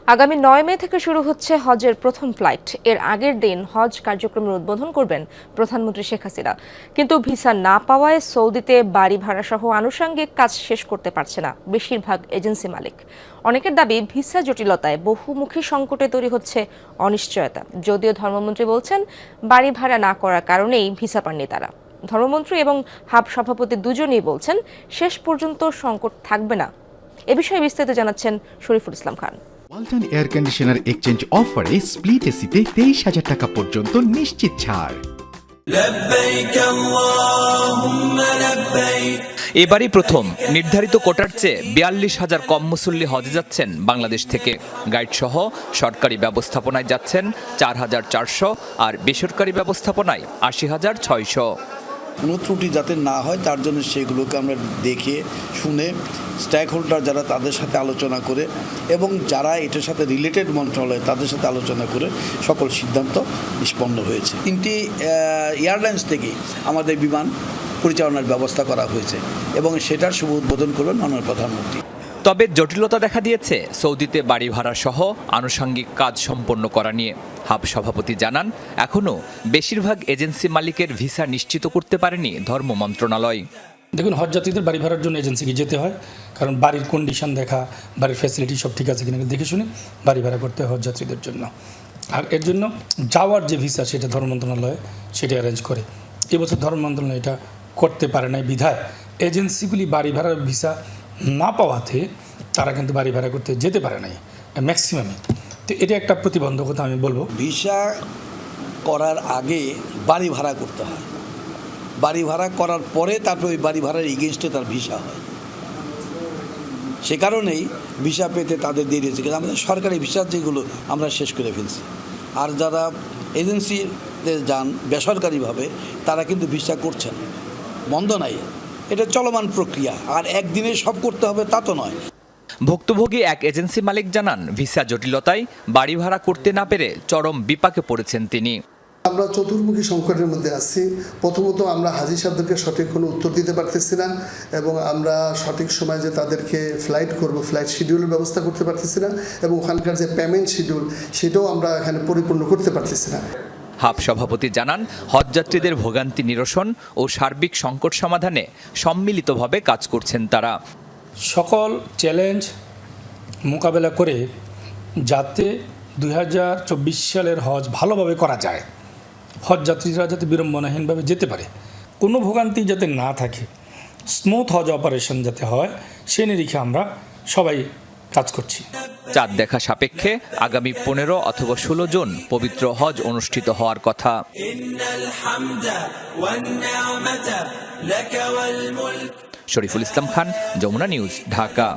আগামী ৯ মে থেকে শুরু হচ্ছে হজের প্রথম ফ্লাইট। এর আগের দিন হজ কার্যক্রমের উদ্বোধন করবেন প্রধানমন্ত্রী শেখ হাসিনা। কিন্তু ভিসা না পাওয়ায় সৌদিতে বাড়ি ভাড়া সহ আনুষঙ্গিক কাজ শেষ করতে পারছে না বেশিরভাগ এজেন্সি মালিক। অনেকের দাবি, ভিসা জটিলতায় বহুমুখী সংকটে তৈরি হচ্ছে অনিশ্চয়তা। যদিও ধর্মমন্ত্রী বলছেন, বাড়ি ভাড়া না করার কারণেই ভিসা পাননি তারা। ধর্মমন্ত্রী এবং হাব সভাপতি দুজনেই বলছেন, শেষ পর্যন্ত সংকট থাকবে না। এ বিষয়ে বিস্তারিত জানাচ্ছেন Shariful Islam Khan. Walton air conditioner exchange অফারে স্প্লিট এসিতে 23,000 টাকা পর্যন্ত নিশ্চিত ছাড়। এবারই প্রথম নির্ধারিত কোটার চেয়ে 42,000 কম মুসল্লি হজে যাচ্ছেন বাংলাদেশ থেকে। গাইড সহ সরকারি ব্যবস্থাপনায় যাচ্ছেন 4,400 আর বেসরকারি ব্যবস্থাপনায় 80,600। কোনো ত্রুটি যাতে না হয় তার জন্য সেগুলোকে আমরা দেখে শুনে স্টেক হোল্ডার যারা তাদের সাথে আলোচনা করে এবং যারা এটার সাথে রিলেটেড মন্ত্রণালয় তাদের সাথে আলোচনা করে সকল সিদ্ধান্ত নিষ্পন্ন হয়েছে। 3টি এয়ারলাইন্স থেকে আমাদের বিমান পরিচালনার ব্যবস্থা করা হয়েছে এবং সেটার শুভ উদ্বোধন করবেন মাননীয় প্রধানমন্ত্রী। তবে জটিলতা দেখা দিয়েছে সৌদিতে বাড়ি ভাড়া সহ আনুষঙ্গিক কাজ সম্পন্ন করা নিয়ে। হাব সভাপতি জানান, এখনও বেশিরভাগ এজেন্সি মালিকের ভিসা নিশ্চিত করতে পারেনি ধর্ম মন্ত্রণালয়। দেখুন, হজযাত্রীদের বাড়ি ভাড়ার জন্য এজেন্সিকে যেতে হয়, কারণ বাড়ির কন্ডিশন দেখা, বাড়ির ফ্যাসিলিটি সব ঠিক আছে কিনা দেখে শুনে বাড়ি ভাড়া করতে হয় হজযাত্রীদের জন্য। আর এর জন্য যাওয়ার যে ভিসা সেটা ধর্ম মন্ত্রণালয় সেটা অ্যারেঞ্জ করে। এবছর ধর্ম মন্ত্রণালয় এটা করতে পারে নাই বিধায় এজেন্সিগুলি বাড়ি ভাড়ার ভিসা না পাওয়াতে তারা কিন্তু বাড়ি ভাড়া করতে যেতে পারে নাই ম্যাক্সিমামে। তো এটা একটা প্রতিবন্ধকতা আমি বলবো। ভিসা করার আগে বাড়ি ভাড়া করতে হয়, বাড়ি ভাড়া করার পরে তারপরে ওই বাড়ি ভাড়ার এগেনস্টে তার ভিসা হয়। সে কারণেই ভিসা পেতে তাদের দেরি হয়েছে, কিন্তু আমাদের সরকারি ভিসা যেগুলো আমরা শেষ করে ফেলছি। আর যারা এজেন্সিতে যান বেসরকারিভাবে তারা কিন্তু ভিসা করছেন, বন্ধ নাই, এটা চলমান প্রক্রিয়া। আর একদিনে সব করতে হবে তা তো নয়। ভুক্তভোগী এক এজেন্সি মালিক জানান, ভিসা জটিলতায় বাড়ি ভাড়া করতে না পেরে চরম বিপাকে পড়েছেন তিনি। আমরা চতুর্মুখী সংকটের মধ্যে আছি। প্রথমত আমরা হাজি সাহেবদেরকে সঠিক কোনো উত্তর দিতে পারতেছি না এবং আমরা সঠিক সময় যে তাদেরকে ফ্লাইট করব, ফ্লাইট শিডিউলের ব্যবস্থা করতে পারতেছি না এবং ওখানকার যে পেমেন্ট শিডিউল সেটাও আমরা এখানে পরিপূর্ণ করতে পারতেছি না। হাব সভাপতি জানান, হজযাত্রীদের ভোগান্তি নিরসন ও সার্বিক সংকট সমাধানে সম্মিলিতভাবে কাজ করছেন তারা। সকল চ্যালেঞ্জ মোকাবেলা করে যাতে 2024 সালের হজ ভালোভাবে করা যায়, হজযাত্রীরা যাতে বিড়ম্বনাহীনভাবে যেতে পারে, কোনো ভোগান্তি যাতে না থাকে, স্মুথ হজ অপারেশন যাতে হয়, সে নিরিখে আমরা সবাই কাজ করছি। চাঁদ দেখা সাপেক্ষে আগামী 15 অথবা 16 জুন পবিত্র হজ অনুষ্ঠিত হওয়ার কথা। لك والملك। শরীফুল ইসলাম খান, যমুনা নিউজ, ঢাকা।